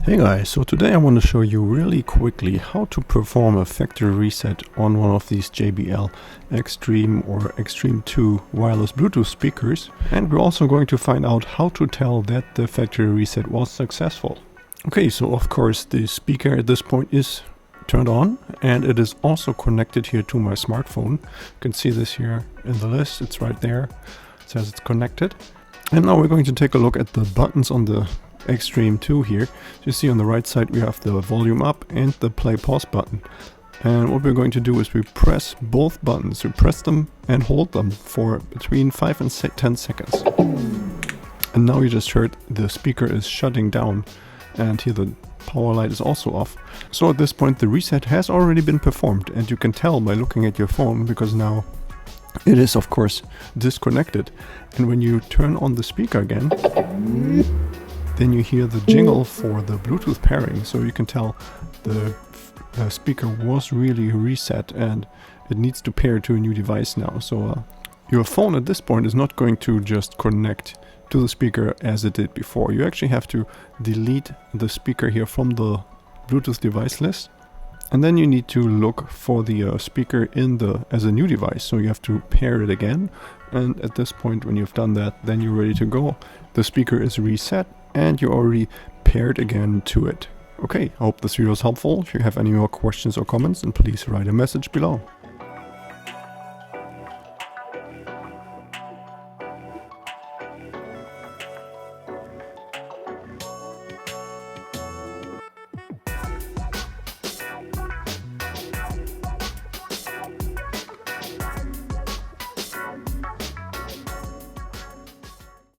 Hey guys, so today I want to show you really quickly how to perform a factory reset on one of these JBL XTREME or XTREME 2 wireless Bluetooth speakers, and we're also going to find out how to tell that the factory reset was successful. Okay, so of course the speaker at this point is turned on and it is also connected here to my smartphone. You can see this here in the list, it's right there, it says it's connected. And now we're going to take a look at the buttons on the XTREME 2 here. So you see on the right side we have the volume up and the play pause button. And what we're going to do is we press both buttons. We press them and hold them for between 5 and 10 seconds. And now you just heard the speaker is shutting down and here the power light is also off. So at this point the reset has already been performed, and you can tell by looking at your phone because now it is of course disconnected. And when you turn on the speaker again, then you hear the jingle for the Bluetooth pairing, so you can tell the speaker was really reset and it needs to pair to a new device now. So your phone at this point is not going to just connect to the speaker as it did before. You actually have to delete the speaker here from the Bluetooth device list, and then you need to look for the speaker as a new device. So you have to pair it again, and at this point when you've done that, then you're ready to go. The speaker is reset and you're already paired again to it. Okay, I hope this video is helpful. If you have any more questions or comments, then please write a message below.